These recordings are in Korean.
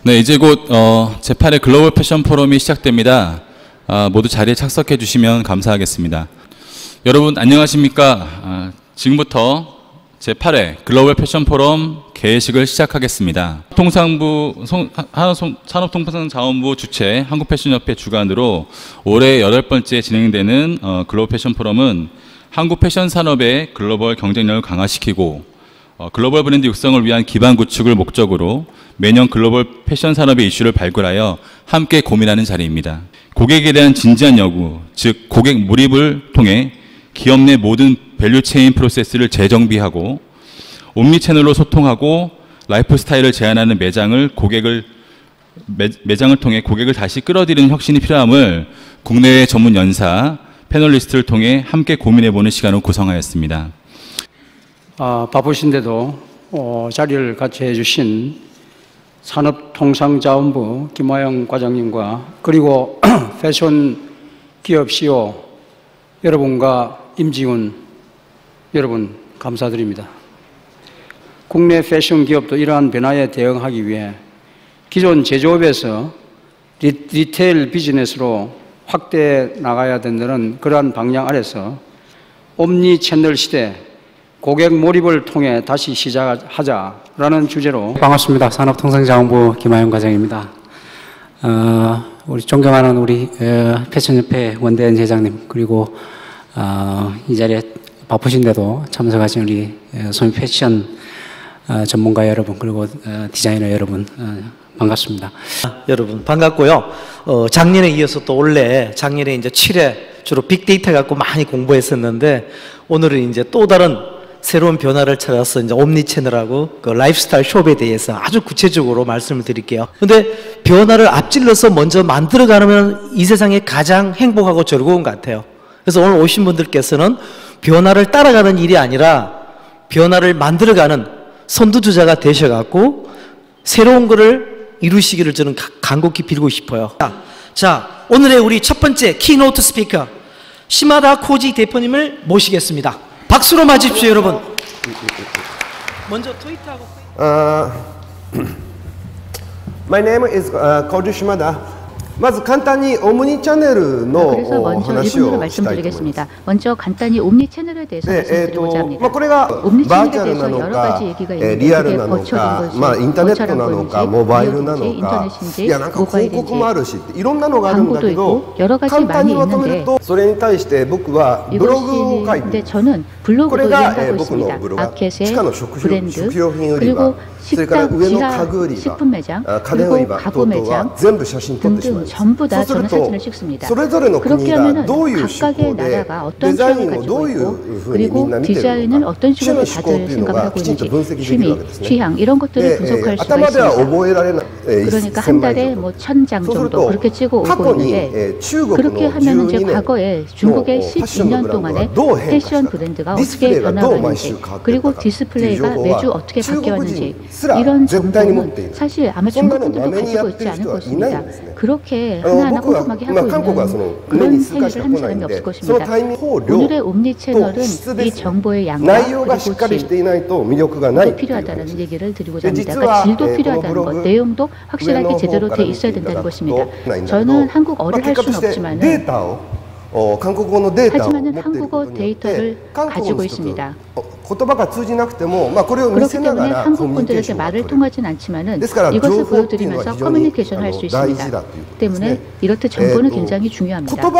네, 이제 곧 제8회 글로벌 패션 포럼이 시작됩니다. 모두 자리에 착석해 주시면 감사하겠습니다. 여러분 안녕하십니까? 지금부터 제8회 글로벌 패션 포럼 개회식을 시작하겠습니다. 산업통상자원부 주최 한국패션협회 주관으로 올해 8번째 진행되는 글로벌 패션 포럼은 한국 패션 산업의 글로벌 경쟁력을 강화시키고 글로벌 브랜드 육성을 위한 기반 구축을 목적으로 매년 글로벌 패션 산업의 이슈를 발굴하여 함께 고민하는 자리입니다. 고객에 대한 진지한 요구, 즉 고객 몰입을 통해 기업 내 모든 밸류체인 프로세스를 재정비하고 옴니채널로 소통하고 라이프 스타일을 제안하는 매장을 통해 고객을 다시 끌어들이는 혁신이 필요함을 국내외 전문 연사, 패널리스트를 통해 함께 고민해보는 시간을 구성하였습니다. 바쁘신데도 자리를 같이 해주신 산업통상자원부 김화영 과장님과 그리고 패션 기업 CEO 여러분과 임지훈 여러분 감사드립니다. 국내 패션 기업도 이러한 변화에 대응하기 위해 기존 제조업에서 리테일 비즈니스로 확대해 나가야 된다는 그러한 방향 아래서 옴니 채널 시대 고객 몰입을 통해 다시 시작하자라는 주제로 반갑습니다. 산업통상자원부 김하영 과장입니다. 우리 존경하는 우리 패션협회 원대현 회장님 그리고 이 자리에 바쁘신데도 참석하신 우리 소미 패션 전문가 여러분 그리고 디자이너 여러분 반갑습니다. 여러분 반갑고요. 작년에 이어서 또 올해 작년에 이제 7회 주로 빅데이터 갖고 많이 공부했었는데 오늘은 이제 또 다른 새로운 변화를 찾아서 이제 옴니채널하고 그 라이프스타일 숍에 대해서 아주 구체적으로 말씀을 드릴게요. 근데 변화를 앞질러서 먼저 만들어가면 이 세상에 가장 행복하고 즐거운 것 같아요. 그래서 오늘 오신 분들께서는 변화를 따라가는 일이 아니라 변화를 만들어가는 선두주자가 되셔갖고 새로운 거를 이루시기를 저는 간곡히 빌고 싶어요. 자, 오늘의 우리 첫 번째 키노트 스피커 시마다 코지 대표님을 모시겠습니다. 박수로 맞으십시오, 여러분. 먼저 트위터하고 My name is Koji Shimada. まず簡単にオムニチャンネルの 그래서 먼저 일본어로 말씀드리겠습니다. 먼저 간단히 옴니 채널에 대해서 말씀드리고자 합니다. 옴니 채널에 대해서 여러 가지 얘기가 있는데 그게 거쳐된 것이 인터넷인지 모바일인지 광고도 있고 여러 가지 많이 있는데 이것인데 저는 블로그도 이용하고 있습니다. 아켓의 브랜드 그리고 식당, 지하 식품 매장 그리고 가구 매장 등등 전부 다 저는 사진을 찍습니다. 그렇게 하면은 각각의 나라가 어떤 취향을 가지고 있고 그리고 디자인을 어떤 식으로 다들 생각을 하고 있는지 취미, 취향 이런 것들을 분석할 수가 있습니다. 그러니까 한 달에 뭐 1000장 정도 그렇게 찍어 오고 있는데 그렇게 하면은 이제 과거에 중국의 12년 동안에 패션 브랜드가 어떻게 변화하는지 그리고 디스플레이가 매주 어떻게 바뀌었는지 이런 정보는 사실 아마 중국 분들도 가지고 있지 않을 것입니다. 그렇게 하나하나 꼼꼼하게 하고 있는 그런 행위를 하는 사람이 없을 것입니다. 오늘의 옴니 채널은 이 정보의 양과 그리고 질도 필요하다는 얘기를 드리고자 합니다. 그러니까 질도 필요하다는 것, 내용도 확실하게 제대로 돼 있어야 된다는 것입니다. 저는 한국어를 할 수는 없지만은 하지만은 한국어 데이터를 가지고 있습니다. 그렇기 때문에 한국 분들에게 말을 통하진 않지만은 이것을 보여드리면서 커뮤니케이션을 할 수 있습니다. 때문에 이렇듯 정보는 굉장히 중요합니다.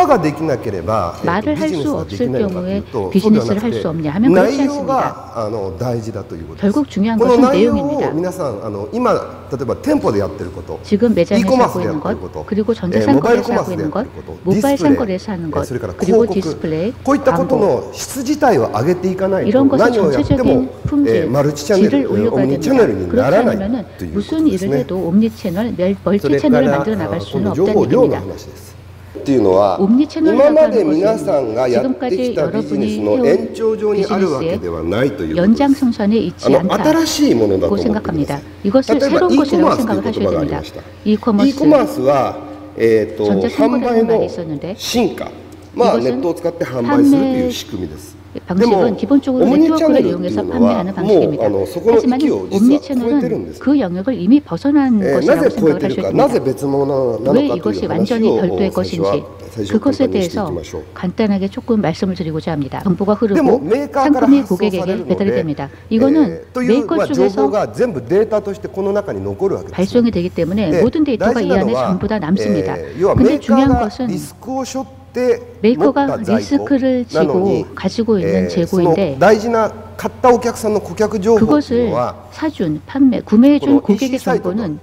말을 할 수 없을 경우에 비즈니스를 할 수 없냐 하면 그렇지 않습니다. 결국 중요한 것은 내용입니다. 지금 매장에서 하고 있는 것, 그리고 전자상거래에서 하고 있는 것, 모바일 상거래에서 하는 것, 그리고 디스플레이, 광고 이런 것을 전체적인 품질, 질을 올려가야 됩니다. 그렇지 않으면 무슨 일을 해도 옴니 채널, 멀티 채널을 만들어 나갈 수는 없다는 얘기입니다. 옴니 채널이라고 하는 것은 지금까지 여러분이 해온 비즈니스의 연장선상에 있지 않다고 생각합니다. 이것을 새로운 것이라고 생각을 하셔야 됩니다. 이커머스, 전자상거래라는 말이 있었는데 이것은 판매 방식은 기본적으로 네트워크를 이용해서 판매하는 방식입니다. 하지만 옴니 채널은 그 영역을 이미 벗어난 것이라고 생각을 하셔야 됩니다. 왜 이것이 완전히 별도의 것인지 그것에 대해서 간단하게 조금 말씀을 드리고자 합니다. 정보가 흐르고 상품이 고객에게 배달이 됩니다. 이거는 메이커 쪽에서 발송이 되기 때문에 모든 데이터가 이 안에 전부 다 남습니다. 근데 중요한 것은 메이커가 리스크를 지고 가지고 있는 재고인데 그것을 사준, 판매, 구매해준 고객의 정보는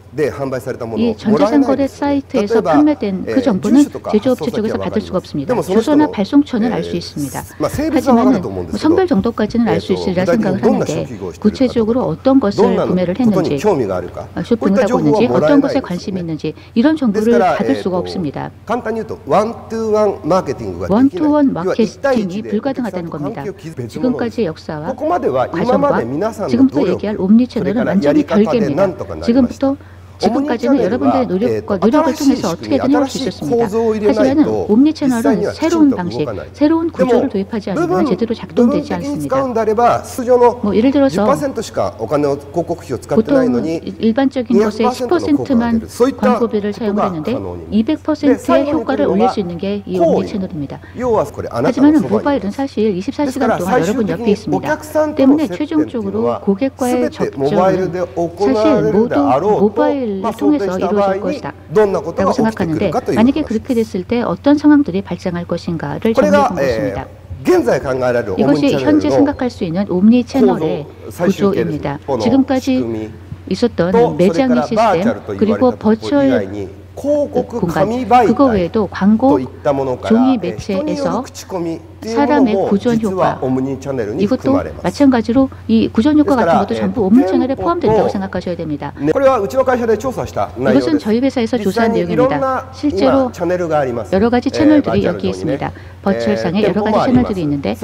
이 전자상거래 사이트에서 판매된 그 정보는 제조업체 쪽에서 받을 수가 없습니다. 주소나 발송처는 알 수 있습니다. 하지만 성별 정도까지는 알 수 있으리라 생각을 하는데 구체적으로 어떤 것을 구매를 했는지, 쇼핑을 하고 있는지, 어떤 것에 관심이 있는지 이런 정보를 받을 수가 없습니다. 원투원 마케팅이 불가능하다는 겁니다. 지금까지의 역사와 과정과 지금부터 얘기할 옴니 채널은 완전히 별개입니다. 지금까지는 여러분들의 노력을 통해서 어떻게든 해올 수 있었습니다. 하지만 옴니 채널은 새로운 방식, 새로운 구조를 도입하지 않으면 제대로 작동되지 않습니다. 예를 들어서 보통 일반적인 것의 10%만 광고비를 사용을 했는데 200%의 효과를 올릴 수 있는 게 이 옴니 채널입니다. 하지만 모바일은 사실 24시간 동안 여러분 옆에 있습니다. 때문에 최종적으로 고객과의 접점은 사실 모두 모바일 통해서 이루어질 것이다 라고 생각하는데 만약에 그렇게 됐을 때 어떤 상황들이 발생할 것인가를 정리해 본 것입니다. 이것이 현재 생각할 수 있는 옴니 채널의 구조입니다. 지금까지 있었던 매장의 시스템 그리고 버추얼 공간, 그거 외에도 광고, 종이 매체에서 사람의 구전 효과, 이것도 마찬가지로 이 구전 효과 같은 것도 전부 옴니 채널에 포함된다고 생각하셔야 됩니다. 이것은 저희 회사에서 조사한 내용입니다. 실제로 여러 가지 채널들이 여기 있습니다. 버추얼상에 여러 가지 채널들이 있는데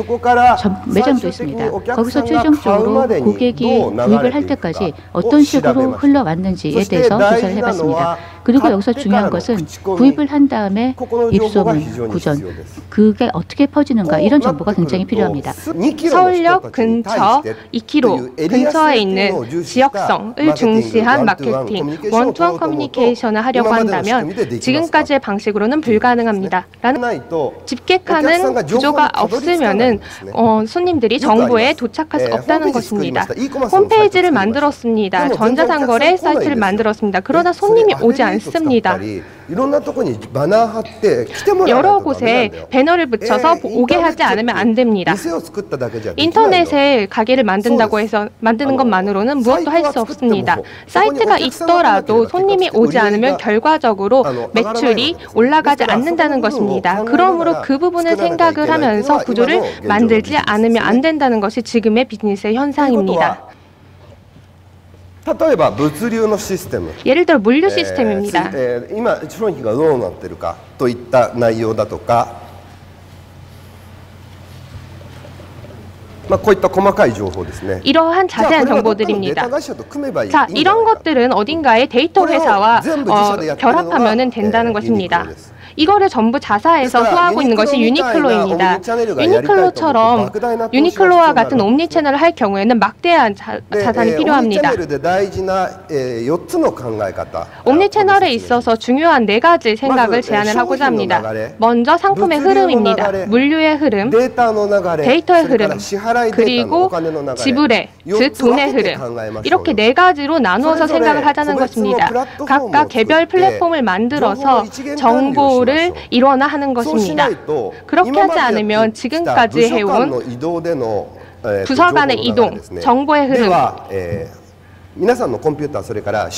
매장도 있습니다. 거기서 최종적으로 고객이 구입을 할 때까지 어떤 식으로 흘러왔는지에 대해서 조사를 해봤습니다. 그리고 여기서 중요한 것은 구입을 한 다음에 입소문, 구전, 그게 어떻게 퍼지는가 이런 정보가 굉장히 필요합니다. 서울역 근처 2km 근처에 있는 지역성을 중시한 마케팅, 원투원 커뮤니케이션을 하려고 한다면 지금까지의 방식으로는 불가능합니다. 라는 집객하는 구조가 없으면은 손님들이 정보에 도착할 수 없다는 것입니다. 홈페이지를 만들었습니다. 전자상거래 사이트를 만들었습니다. 그러나 손님이 오지 않습니다. 여러 곳에 배너를 붙여서 오게 하지 않으면 안 됩니다. 인터넷에 가게를 만든다고 해서 만드는 것만으로는 무엇도 할 수 없습니다. 사이트가 있더라도 손님이 오지 않으면 결과적으로 매출이 올라가지 않는다는 것입니다. 그러므로 그 부분을 생각을 하면서 구조를 만들지 않으면 안 된다는 것이 지금의 비즈니스의 현상입니다. 예를 들어 물류 시스템입니다. 이러한 자세한 정보들입니다. 자, 이런 것들은 어딘가에 데이터 회사와 결합하면 된다는 것입니다. 이거를 전부 자사에서 소화하고 있는 것이 유니클로입니다. 유니클로처럼 유니클로와 같은 옴니 채널을 할 경우에는 막대한 자산이 필요합니다. 옴니 채널에 있어서 중요한 4가지 생각을 제안을 하고자 합니다. 먼저 상품의 흐름입니다. 물류의 흐름, 데이터의 흐름, 그리고 지불의, 즉 돈의 흐름. 이렇게 4가지로 나누어서 생각을 하자는 것입니다. 각각 개별 플랫폼을 만들어서 정보를 일원화 하는 것입니다. 그렇게 하지 않으면 지금까지 해온 부서 간의 이동, 정보의 흐름,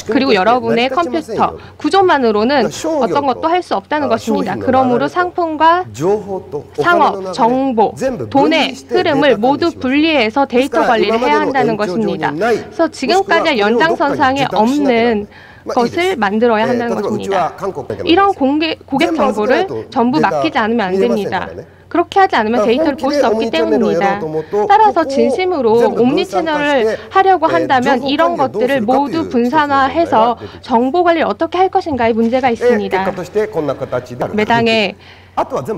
그리고 여러분의 컴퓨터 구조만으로는 어떤 것도 할 수 없다는 것입니다. 그러므로 상품과 상업, 정보, 돈의 흐름을 모두 분리해서 데이터 관리를 해야 한다는 것입니다. 그래서 지금까지 연장선상에 없는 것을 만들어야 한다는 것입니다. 이런 고객 정보를 전부 맡기지 않으면 안 됩니다. 그렇게 하지 않으면 데이터를 볼 수 없기 때문입니다. 따라서 진심으로 옴니 채널을 하려고 한다면 이런 것들을 모두 분산화해서 정보 관리를 어떻게 할 것인가에 문제가 있습니다. 매장에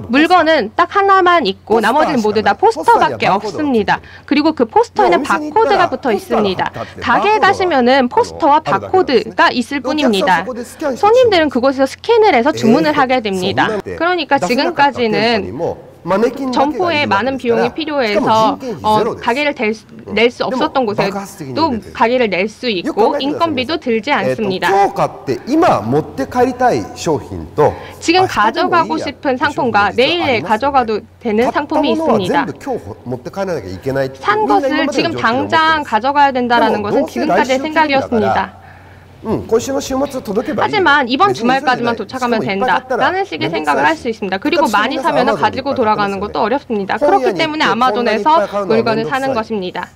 물건은 딱 하나만 있고 나머지는 모두 다 포스터밖에 없습니다. 그리고 그 포스터에는 바코드가 붙어 있습니다. 가게에 가시면은 포스터와 바코드가 있을 뿐입니다. 손님들은 그곳에서 스캔을 해서 주문을 하게 됩니다. 그러니까 지금까지는 점포에 많은 비용이 필요해서 가게를 낼 수 없었던 곳에 또 가게를 낼 수 있고 인건비도 들지 않습니다. 지금 가져가고 싶은 상품과 내일에 가져가도 되는 상품이 있습니다. 산 것을 지금 당장 가져가야 된다는 것은 지금까지의 생각이었습니다. 하지만 이번 주말까지만 도착하면 된다라는 식의 생각을 할 수 있습니다. 그리고 많이 사면 가지고 돌아가는 것도 어렵습니다. 그렇기 때문에 아마존에서 물건을 사는 것입니다.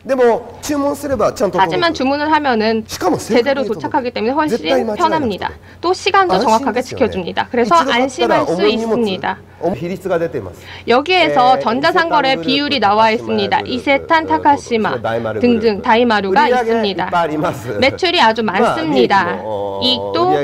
하지만 주문을 하면은 제대로 도착하기 때문에 훨씬 편합니다. 또 시간도 정확하게 지켜줍니다. 그래서 안심할 수 있습니다. 여기에서 전자상거래 비율이 나와 있습니다. 이세탄, 타카시마 등등 다이마루가 있습니다. 매출이 아주 많습니다. 이익도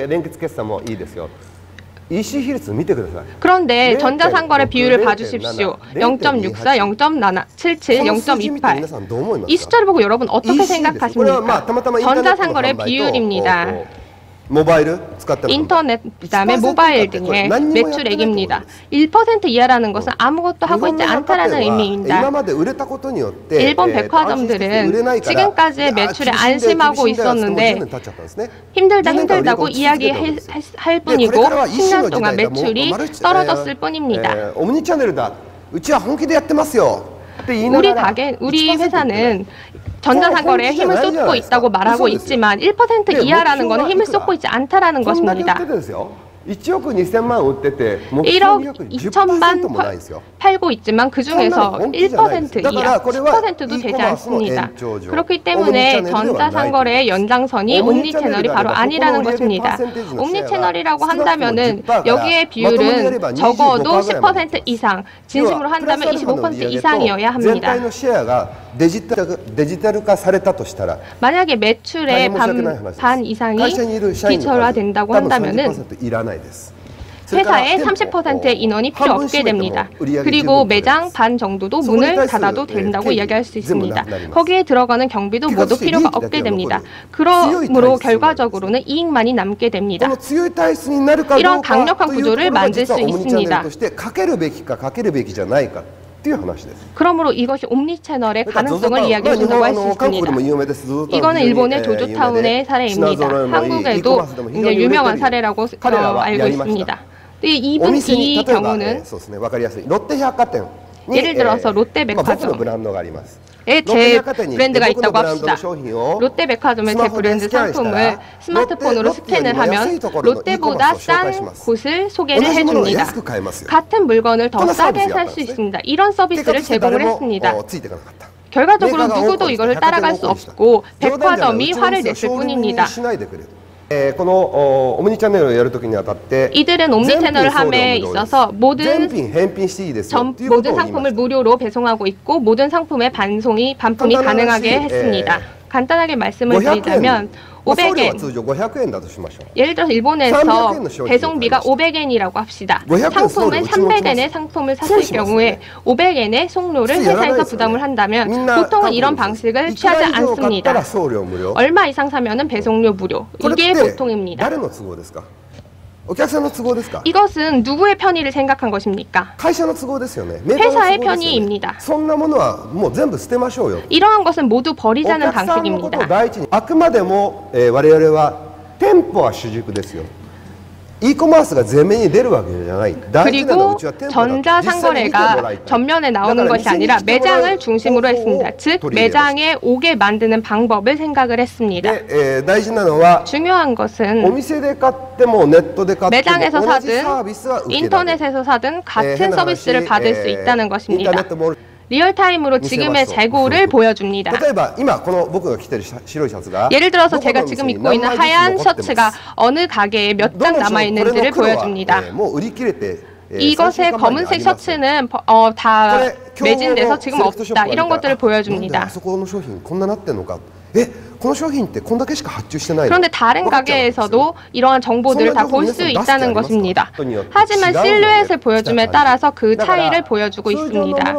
그런데 전자상거래 비율을 봐주십시오. 0.64, 0.77, 0.28 이 숫자를 보고 여러분 어떻게 생각하십니까? 전자상거래 비율입니다. 인터넷, 그다음에 모바일 등의 매출액입니다. 1% 이하라는 것은 아무것도 하고 있지 않다라는 의미입니다. 일본 백화점들은 지금까지의 매출에 안심하고 있었는데 힘들다고 이야기할 뿐이고 10년 동안 매출이 떨어졌을 뿐입니다. 우리 회사는 전자상거래에 힘을 쏟고 있다고 말하고 있지만 1% 이하라는 것은 힘을 쏟고 있지 않다라는 것입니다. 1억 2천만 팔고 있지만 그 중에서 1% 이하, 10%도 되지 않습니다. 그렇기 때문에 전자상거래의 연장선이 옴니채널이 바로 아니라는 것입니다. 옴니채널이라고 한다면은 여기에 비율은 적어도 10% 이상, 진심으로 한다면 25% 이상이어야 합니다. 만약에 매출의 반 이상이 디지털화된다고 한다면은 회사에 30%의 인원이 필요 없게 됩니다. 그리고 매장 반 정도도 문을 닫아도 된다고 이야기할 수 있습니다. 거기에 들어가는 경비도 모두 필요가 없게 됩니다. 그러므로 결과적으로는 이익만이 남게 됩니다. 이런 강력한 구조를 만들 수 있습니다. 그러므로 이것이 옴니채널의 가능성을 이야기해 준다고 할 수 있습니다. 이거는 일본의 조조타운의 사례입니다. 한국에도 굉장히 유명한 사례라고 알고 있습니다. 이 경우는 예를 들어서 롯데백화점에 제 브랜드가 있다고 합시다. 롯데백화점의 제 브랜드 상품을 스마트폰으로 스캔을 하면 롯데보다 싼 곳을 소개를 해줍니다. 같은 물건을 더 싸게 살 수 있습니다. 이런 서비스를 제공을 했습니다. 결과적으로 누구도 이것을 따라갈 수 없고 백화점이 화를 냈을 뿐입니다. 이들은 옴니채널을 함에 있어서 모든 상품을 무료로 배송하고 있고 모든 상품의 반품이 가능하게 했습니다. 간단하게 말씀을 드리자면 500엔, 예를 들어서 일본에서 배송비가 500엔이라고 합시다. 상품은 300엔의 상품을 샀을 경우에 500엔의 송료를 회사에서 부담을 한다면 보통은 이런 방식을 취하지 않습니다. 얼마 이상 사면은 배송료 무료. 이게 보통입니다. 이것은 누구의 편의를 생각한 것입니까? 회사의 편의입니다. 이러한 것은 모두 버리자는 방식입니다. 그리고 전자상거래가 전면에 나오는 것이 아니라 매장을 중심으로 했습니다. 즉 매장에 오게 만드는 방법을 생각을 했습니다. 중요한 것은 매장에서 사든 인터넷에서 사든 같은 서비스를 받을 수 있다는 것입니다. 리얼타임으로 지금의 재고를 보여줍니다. 예를 들어서 제가 지금 입고 있는 하얀 셔츠가 어느 가게에 몇 장 남아있는지를 보여줍니다. 이것의 검은색 셔츠는 다 매진돼서 지금 없다. 이런 것들을 보여줍니다. 그런데 다른 가게에서도 이러한 정보들을 다 볼 수 있다는 것입니다. 하지만 실루엣을 보여줌에 따라서 그 차이를 보여주고 있습니다.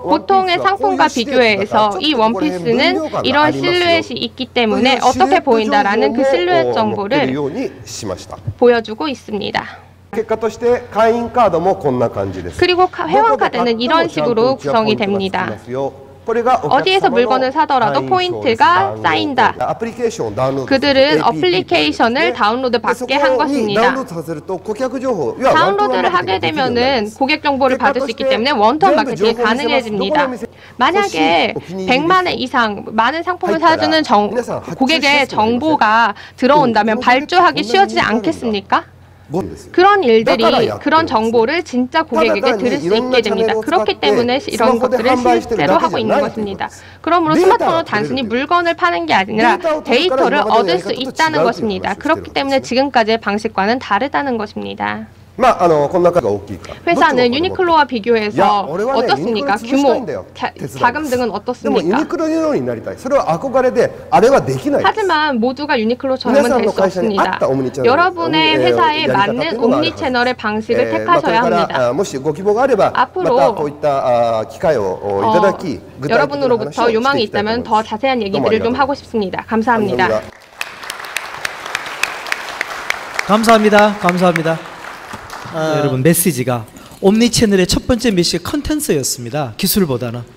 보통의 상품과 비교해서 이 원피스는 이런 실루엣이 있기 때문에 어떻게 보인다라는 그 실루엣 정보를 보여주고 있습니다. 그리고 회원 카드는 이런 식으로 구성이 됩니다. 어디에서 물건을 사더라도 포인트가 쌓인다. 그들은 어플리케이션을 다운로드 받게 한 것입니다. 다운로드를 하게 되면은 고객 정보를 받을 수 있기 때문에 원턴 마케팅이 가능해집니다. 만약에 100만 원 이상 많은 상품을 사주는 고객의 정보가 들어온다면 발주하기 쉬워지지 않겠습니까? 그런 일들이 그런 정보를 진짜 고객에게 들을 수 있게 됩니다. 그렇기 때문에 이런 것들을 실제로 하고 있는 것입니다. 그러므로 스마트폰으로 단순히 물건을 파는 게 아니라 데이터를 얻을 수 있다는 것입니다. 그렇기 때문에 지금까지의 방식과는 다르다는 것입니다. 회사는 유니클로와 비교해서 어떻습니까? 규모, 자금 등은 어떻습니까? 하지만 모두가 유니클로처럼은 될 수 없습니다. 여러분의 회사에 맞는 옴니 채널의 방식을 택하셔야 합니다. 앞으로 여러분으로부터 요망이 있다면 더 자세한 얘기들을 좀 하고 싶습니다. 감사합니다. 감사합니다. 여러분 메시지가 옴니 채널의 첫 번째 메시지 컨텐츠였습니다. 기술보다는.